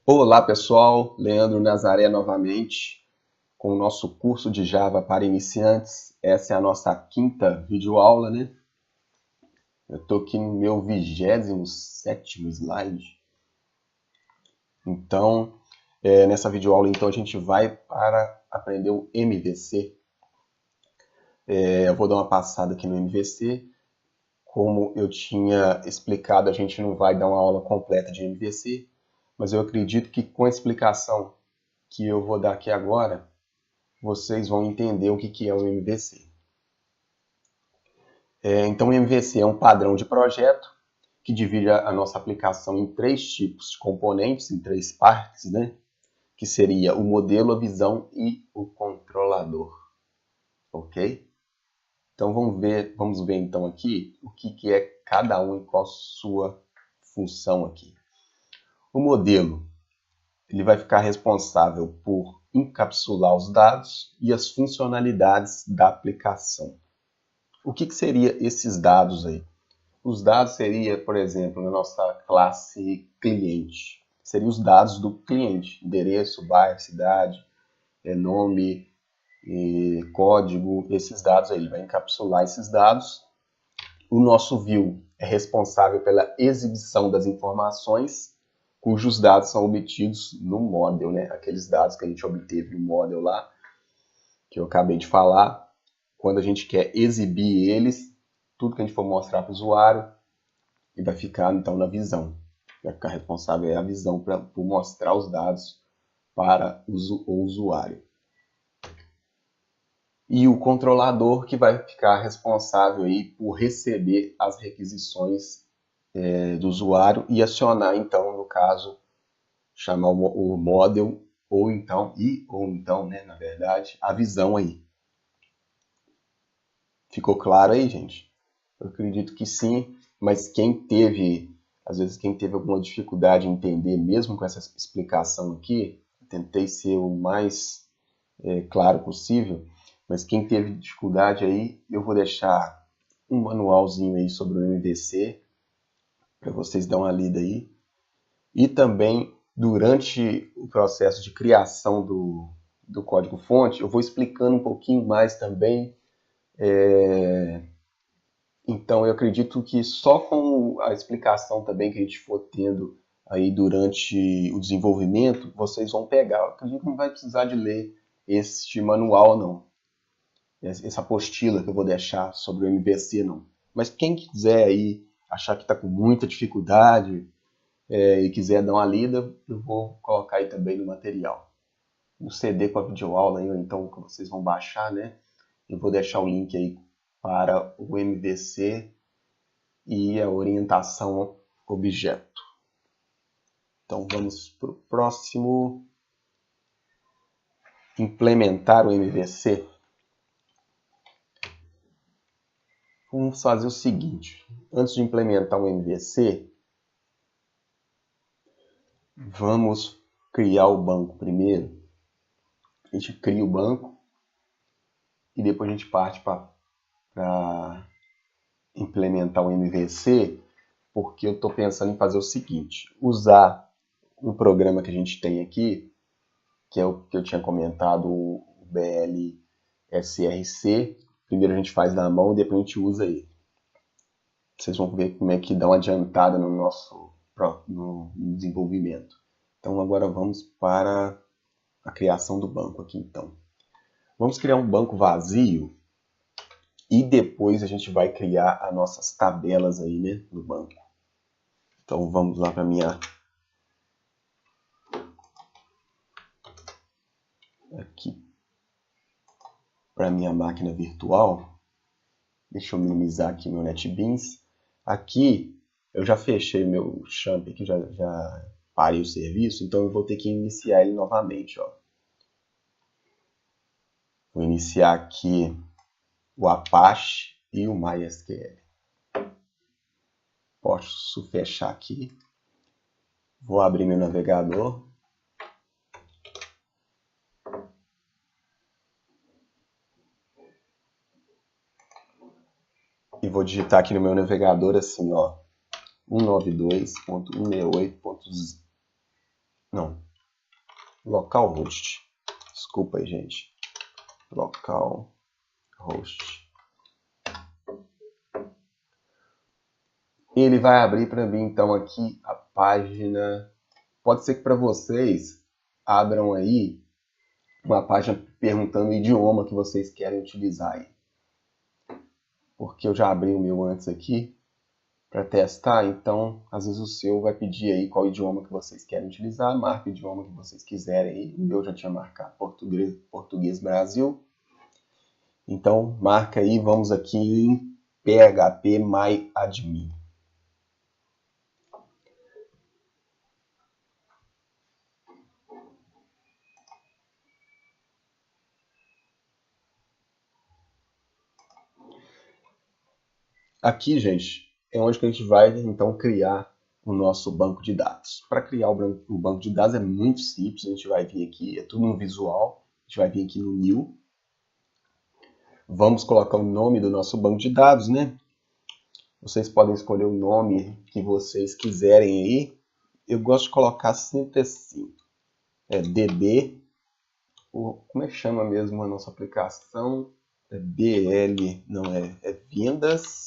Olá pessoal, Leandro Nazaré novamente com o nosso curso de Java para iniciantes. Essa é a nossa quinta videoaula, né? Eu estou aqui no meu 27º slide. Então, nessa videoaula então, a gente vai para aprender o MVC. Eu vou dar uma passada aqui no MVC. Como eu tinha explicado, a gente não vai dar uma aula completa de MVC, mas eu acredito que com a explicação que eu vou dar aqui agora, vocês vão entender o que é o MVC. Então, o MVC é um padrão de projeto que divide a nossa aplicação em três tipos de componentes, em três partes, né? Que seria o modelo, a visão e o controlador. Ok? Então, vamos ver então aqui o que é cada um e qual a sua função aqui. O modelo, ele vai ficar responsável por encapsular os dados e as funcionalidades da aplicação. O que seria esses dados aí? Os dados seria, por exemplo, na nossa classe cliente, seriam os dados do cliente, endereço, bairro, cidade, nome, código, esses dados aí, ele vai encapsular esses dados. O nosso view é responsável pela exibição das informações, cujos dados são obtidos no model, né? Aqueles dados que a gente obteve no model lá, que eu acabei de falar. Quando a gente quer exibir eles, tudo que a gente for mostrar para o usuário, ele vai ficar então na visão. Vai ficar responsável a visão por mostrar os dados para o usuário. E o controlador que vai ficar responsável aí por receber as requisições do usuário e acionar então, no caso, chamar o model ou então, né, na verdade, a visão aí. Ficou claro aí, gente? Eu acredito que sim, mas às vezes quem teve alguma dificuldade em entender, mesmo com essa explicação aqui, tentei ser o mais claro possível, mas quem teve dificuldade aí, eu vou deixar um manualzinho aí sobre o MVC, para vocês darem uma lida aí. E também, durante o processo de criação do código-fonte, eu vou explicando um pouquinho mais também. Então, eu acredito que só com a explicação também que a gente for tendo aí durante o desenvolvimento, vocês vão pegar. Eu acredito que não vai precisar de ler este manual, não. Essa apostila que eu vou deixar sobre o MVC, não. Mas quem quiser aí achar que está com muita dificuldade e quiser dar uma lida, eu vou colocar aí também no material. No CD com a videoaula, aí, ou então que vocês vão baixar, né? Eu vou deixar o link aí para o MVC e a orientação objeto. Então vamos para o próximo. Implementar o MVC. Vamos fazer o seguinte. Antes de implementar o MVC, vamos criar o banco primeiro. A gente cria o banco e depois a gente parte para implementar o MVC, porque eu estou pensando em fazer o seguinte, usar um programa que a gente tem aqui, que é o que eu tinha comentado, o BLSRC. Primeiro a gente faz na mão e depois a gente usa ele. Vocês vão ver como é que dá uma adiantada no desenvolvimento. Então agora vamos para a criação do banco aqui então. Vamos criar um banco vazio e depois a gente vai criar as nossas tabelas aí, né, no banco. Então vamos lá para minha máquina virtual. Deixa eu minimizar aqui meu NetBeans. Aqui eu já fechei meu champ aqui, já parei o serviço, então eu vou ter que iniciar ele novamente, ó. Vou iniciar aqui o Apache e o MySQL. Posso fechar aqui. Vou abrir meu navegador. E vou digitar aqui no meu navegador assim, ó, 192.168.0 Não. Localhost. Desculpa aí, gente. Localhost. Ele vai abrir para mim, então, aqui a página. Pode ser que para vocês abram aí uma página perguntando o idioma que vocês querem utilizar aí. Porque eu já abri o meu antes aqui para testar, então às vezes o seu vai pedir aí qual idioma que vocês querem utilizar, marca o idioma que vocês quiserem aí. O meu já tinha marcado português Brasil. Então marca aí, vamos aqui em PHP MyAdmin. Aqui, gente, é onde que a gente vai então criar o nosso banco de dados. Para criar o banco de dados é muito simples, a gente vai vir aqui, é tudo no visual, a gente vai vir aqui no New. Vamos colocar o nome do nosso banco de dados, né? Vocês podem escolher o nome que vocês quiserem aí. Eu gosto de colocar sempre assim, DB, como é que chama mesmo a nossa aplicação? É BL, não é vendas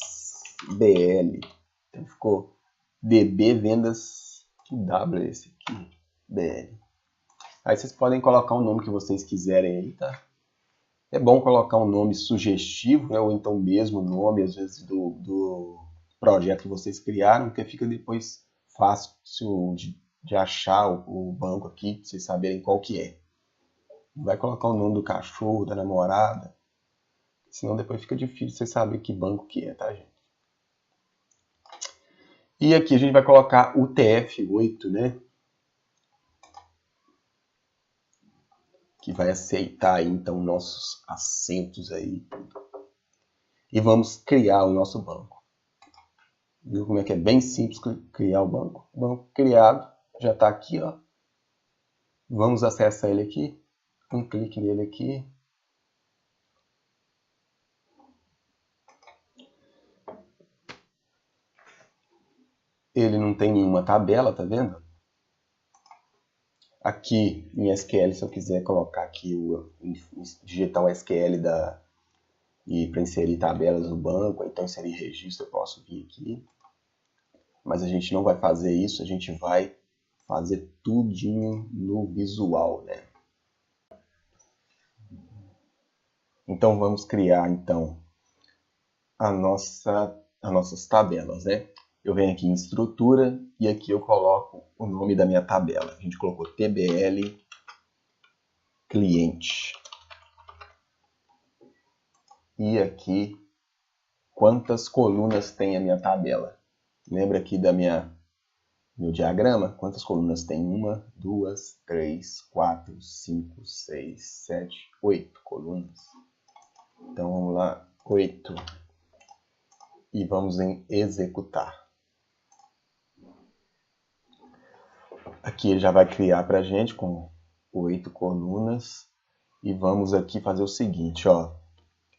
BL. Então ficou DB vendas, que W é esse aqui? BL. Aí vocês podem colocar o nome que vocês quiserem aí, tá? É bom colocar um nome sugestivo, né? Ou então mesmo o nome, às vezes, do projeto que vocês criaram, porque fica depois fácil de achar o banco aqui, pra vocês saberem qual que é. Não vai colocar o nome do cachorro, da namorada, senão depois fica difícil vocês saberem que banco que é, tá, gente? E aqui a gente vai colocar o TF8, né? Que vai aceitar aí, então, nossos assentos aí. E vamos criar o nosso banco. Viu como é que é bem simples criar o banco? O banco criado já está aqui, ó. Vamos acessar ele aqui. Um clique nele aqui. Ele não tem nenhuma tabela, tá vendo? Aqui em SQL, se eu quiser colocar aqui, digitar o SQL e para inserir tabelas no banco, então inserir registro, eu posso vir aqui. Mas a gente não vai fazer isso, a gente vai fazer tudinho no visual, né? Então vamos criar então as nossas tabelas, né? Eu venho aqui em estrutura e aqui eu coloco o nome da minha tabela. A gente colocou TBL cliente. E aqui quantas colunas tem a minha tabela? Lembra aqui da meu diagrama? Quantas colunas tem? 1, 2, 3, 4, 5, 6, 7, 8 colunas. Então vamos lá, 8. E vamos em executar. Aqui ele já vai criar para a gente com 8 colunas. E vamos aqui fazer o seguinte, ó.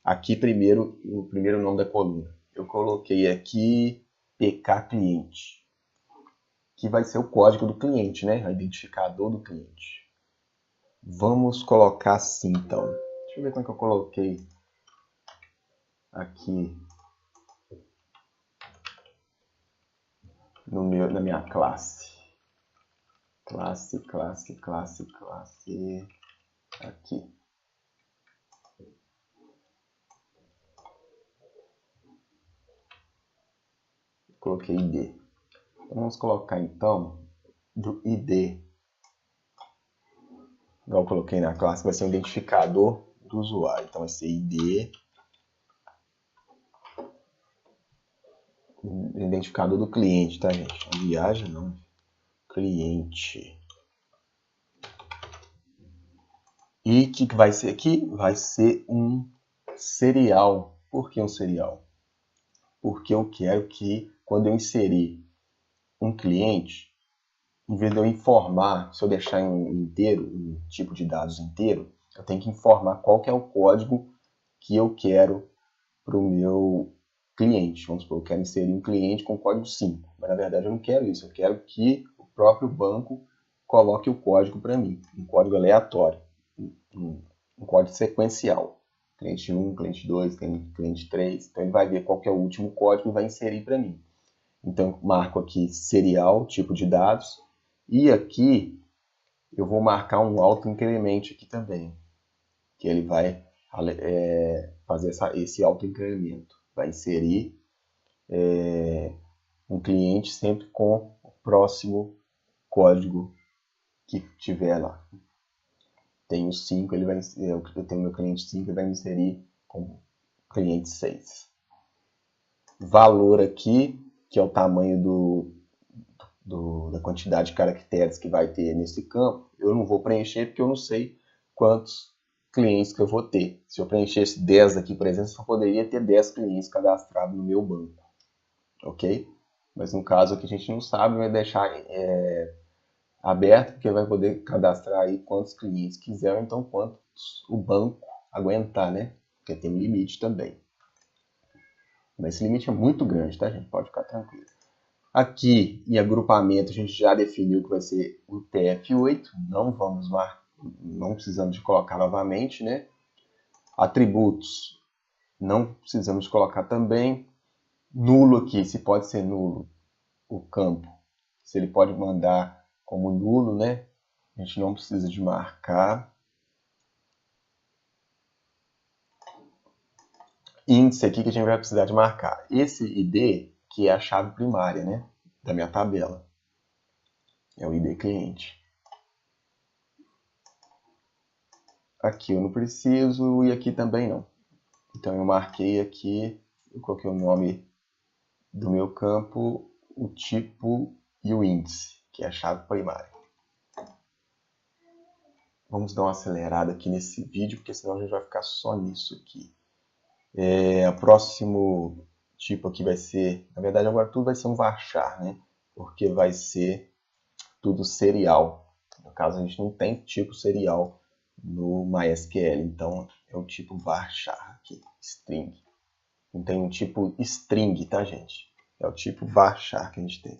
Aqui primeiro, o primeiro nome da coluna. Eu coloquei aqui PK cliente, que vai ser o código do cliente, né? O identificador do cliente. Vamos colocar assim, então. Deixa eu ver como é que eu coloquei aqui na minha classe. Classe. Aqui. Coloquei ID. Então, vamos colocar, então, do ID. Igual eu coloquei na classe, vai ser o identificador do usuário. Então, vai ser ID. Identificador do cliente, tá, gente? Não viaja, não. Cliente. E o que vai ser aqui? Vai ser um serial. Por que um serial? Porque eu quero que, quando eu inserir um cliente, em vez de eu informar, se eu deixar inteiro, um tipo de dados inteiro, eu tenho que informar qual que é o código que eu quero para o meu cliente. Vamos supor, eu quero inserir um cliente com código 5, mas na verdade eu não quero isso, eu quero que o próprio banco coloque o código para mim, um código aleatório, um código sequencial. Cliente 1, cliente 2, cliente 3. Então ele vai ver qual que é o último código e vai inserir para mim. Então eu marco aqui serial, tipo de dados, e aqui eu vou marcar um autoincremento aqui também, que ele vai fazer esse autoincremento. Vai inserir um cliente sempre com o próximo código que tiver lá. Tenho 5, eu tenho meu cliente 5, ele vai me inserir como cliente 6. Valor aqui, que é o tamanho da quantidade de caracteres que vai ter nesse campo, eu não vou preencher porque eu não sei quantos clientes que eu vou ter. Se eu preenchesse 10 aqui, por exemplo, eu só poderia ter 10 clientes cadastrados no meu banco. Ok? Mas no caso aqui a gente não sabe, vai deixar aberto, porque vai poder cadastrar aí quantos clientes quiser, ou então quantos o banco aguentar, né? Porque tem um limite também. Mas esse limite é muito grande, tá, gente? Pode ficar tranquilo. Aqui em agrupamento a gente já definiu que vai ser o TF8, não precisamos de colocar novamente, né? Atributos, não precisamos de colocar também. Nulo aqui, se pode ser nulo o campo, se ele pode mandar como nulo, né? A gente não precisa de marcar. Índice aqui que a gente vai precisar de marcar. Esse ID, que é a chave primária, né? Da minha tabela. É o ID cliente. Aqui eu não preciso e aqui também não. Então eu marquei aqui, eu coloquei o nome do meu campo, o tipo e o índice, que é a chave primária. Vamos dar uma acelerada aqui nesse vídeo, porque senão a gente vai ficar só nisso aqui. O próximo tipo aqui vai ser, na verdade agora tudo vai ser um varchar, né? Porque vai ser tudo serial. No caso a gente não tem tipo serial no MySQL, então é o tipo varchar aqui, string. Não tem um tipo string, tá, gente? É o tipo varchar que a gente tem.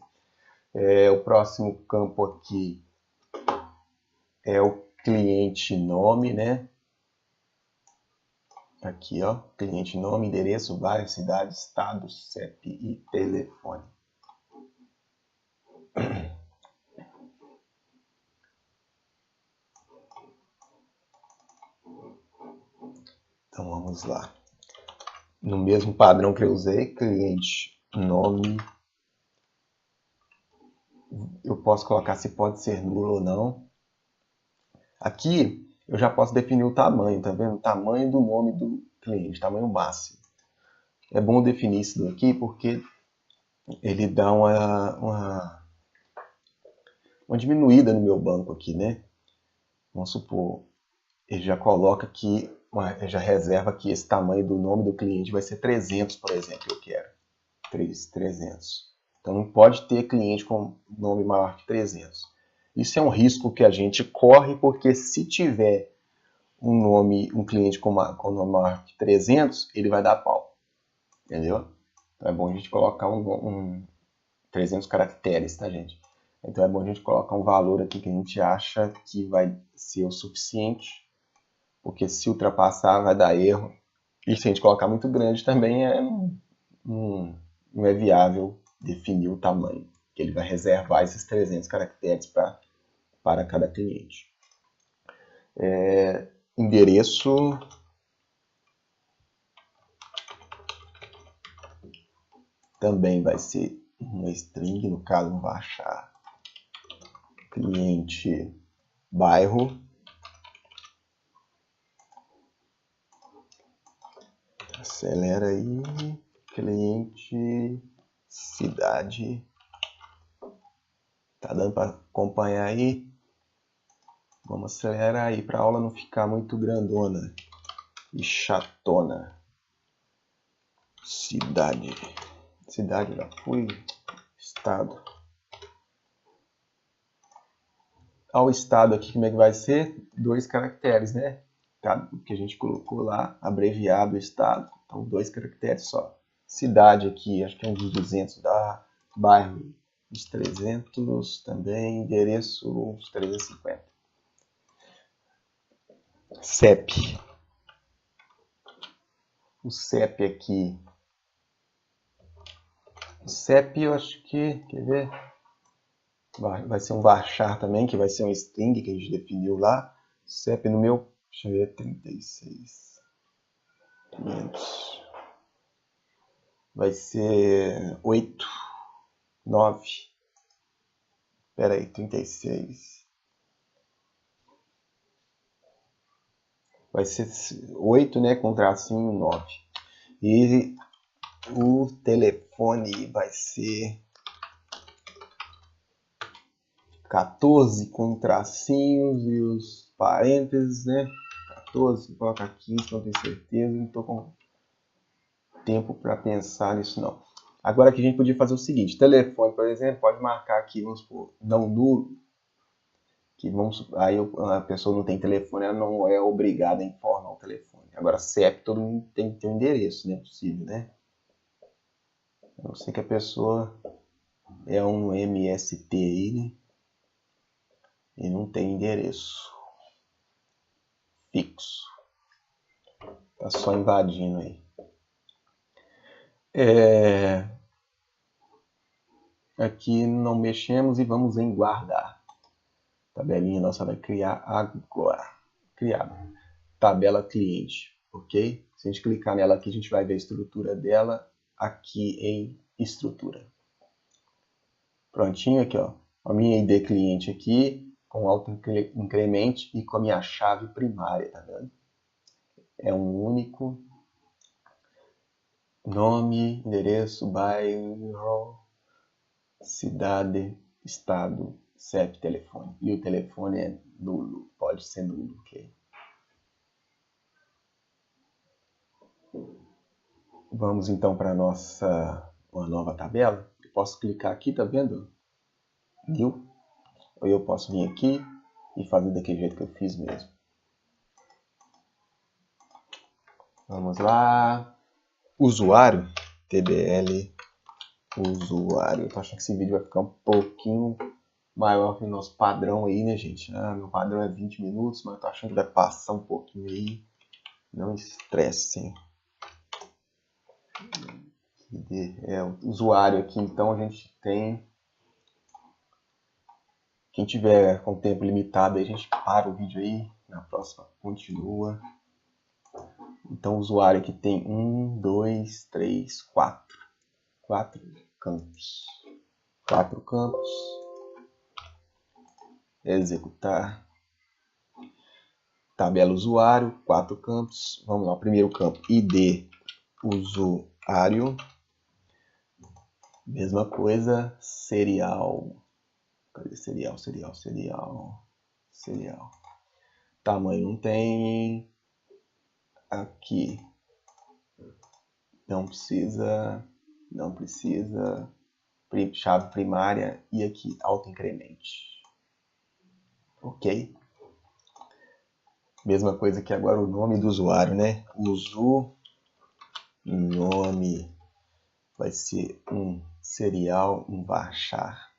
O próximo campo aqui é o cliente nome, né? Aqui, ó, cliente nome, endereço, bairro, cidade, estado, CEP e telefone. Então vamos lá. No mesmo padrão que eu usei, cliente nome, eu posso colocar se pode ser nulo ou não. Aqui eu já posso definir o tamanho, tá vendo? O tamanho do nome do cliente, tamanho máximo. É bom definir isso daqui porque ele dá uma diminuída no meu banco aqui, né? Vamos supor, ele já coloca aqui, já reserva que esse tamanho do nome do cliente vai ser 300, por exemplo, eu quero. 300. Então não pode ter cliente com nome maior que 300. Isso é um risco que a gente corre, porque se tiver um cliente com nome maior que 300, ele vai dar pau. Entendeu? Então é bom a gente colocar 300 caracteres, tá, gente? Então é bom a gente colocar um valor aqui que a gente acha que vai ser o suficiente, porque se ultrapassar vai dar erro. E se a gente colocar muito grande também não é viável definir o tamanho, que ele vai reservar esses 300 caracteres para cada cliente. Endereço também vai ser uma string, no caso um varchar cliente bairro, acelera aí, cliente cidade, tá dando para acompanhar aí? Vamos acelerar aí para a aula não ficar muito grandona e chatona. Cidade já fui, estado. Ao estado aqui, como é que vai ser? 2 caracteres, né? Que a gente colocou lá, abreviado estado. Então, 2 caracteres só. Cidade aqui, acho que é um dos 200 da bairro. Os 300 também, endereço os 350. CEP. O CEP aqui. O CEP eu acho que, quer ver? Vai ser um varchar também, que vai ser um string que a gente definiu lá. CEP no meu, deixa eu ver, 36.500. Vai ser 8, 9. Espera aí, 36. Vai ser 8, né, com tracinho 9. E o telefone vai ser 14 com tracinhos e os parênteses, né? 14, coloca 15, não tenho certeza, não estou com tempo para pensar nisso não. Agora aqui a gente podia fazer o seguinte, telefone, por exemplo, pode marcar aqui, vamos supor, não nulo, que aí a pessoa não tem telefone, ela não é obrigada a informar o telefone. Agora CEP todo mundo tem que ter um endereço, né? Possível, né? A não ser que a pessoa é um MST aí, né? E não tem endereço fixo. Tá só invadindo aí. Aqui não mexemos e vamos em guardar. A tabelinha nossa vai criar agora. Criada. Tabela cliente, ok? Se a gente clicar nela aqui, a gente vai ver a estrutura dela aqui em estrutura. Prontinho aqui, ó. A minha ID cliente aqui, com auto incremente e com a minha chave primária, tá vendo? É um único nome, endereço, bairro, cidade, estado, CEP, telefone. E o telefone é nulo, pode ser nulo, ok? Vamos então para uma nova tabela. Eu posso clicar aqui, tá vendo? New. Ou eu posso vir aqui e fazer daquele jeito que eu fiz mesmo. Vamos lá. Usuário, TBL, usuário. Eu tô achando que esse vídeo vai ficar um pouquinho maior que o nosso padrão aí, né, gente? Meu padrão é 20 minutos, mas eu tô achando que vai passar um pouquinho aí. Não estressem. O usuário aqui, então, a gente tem... Quem tiver com tempo limitado, aí a gente para o vídeo aí. Na próxima, continua. Então, o usuário aqui tem 1, 2, 3, 4. 4 campos. 4 campos. Executar. Tabela usuário, 4 campos. Vamos lá, primeiro campo, ID usuário. Mesma coisa, serial. Cadê serial? Tamanho não tem. Aqui. Não precisa. Chave primária. E aqui, auto-incremente. Ok? Mesma coisa que agora o nome do usuário, né? Nome vai ser um serial, um varchar.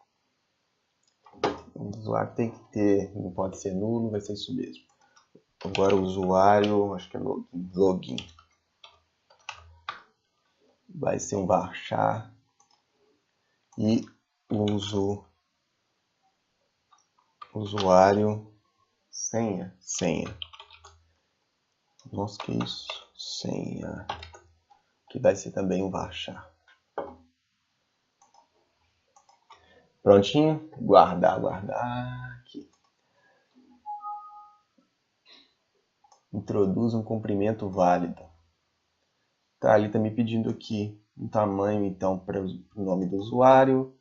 O usuário tem que ter, não pode ser nulo, vai ser isso mesmo. Agora o usuário, acho que é login. Vai ser um varchar e usuário senha. Nossa, que isso? Senha. Que vai ser também um varchar. Prontinho? Guardar aqui. Introduz um comprimento válido. Tá, ele está me pedindo aqui um tamanho, então, para o nome do usuário.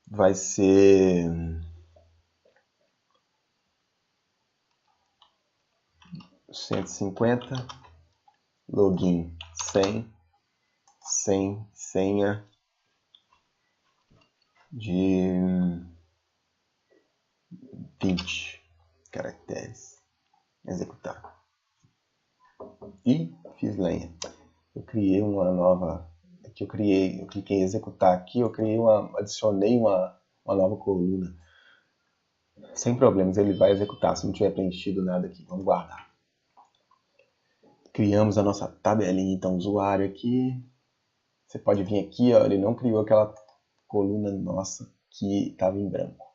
Vai ser 150. Login 100. Senha de 20 caracteres. Executar. E fiz lenha. Eu criei uma nova que eu criei. Eu cliquei em executar aqui, eu criei adicionei uma nova coluna. Sem problemas, ele vai executar se não tiver preenchido nada aqui. Vamos guardar. Criamos a nossa tabelinha, então, usuário aqui. Você pode vir aqui, ó, ele não criou aquela coluna nossa que estava em branco.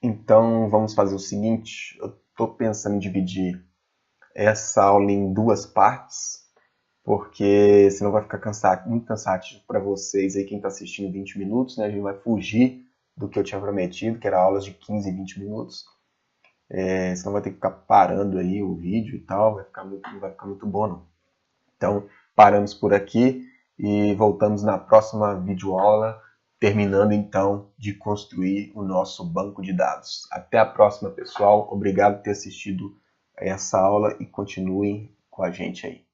Então, vamos fazer o seguinte. Eu estou pensando em dividir essa aula em duas partes, porque senão vai ficar muito cansativo para vocês aí, quem está assistindo 20 minutos, né? A gente vai fugir do que eu tinha prometido, que era aulas de 15 e 20 minutos. Senão vai ter que ficar parando aí o vídeo e tal, não vai ficar muito bom, não. Então, paramos por aqui e voltamos na próxima videoaula, terminando então de construir o nosso banco de dados. Até a próxima, pessoal. Obrigado por ter assistido essa aula e continuem com a gente aí.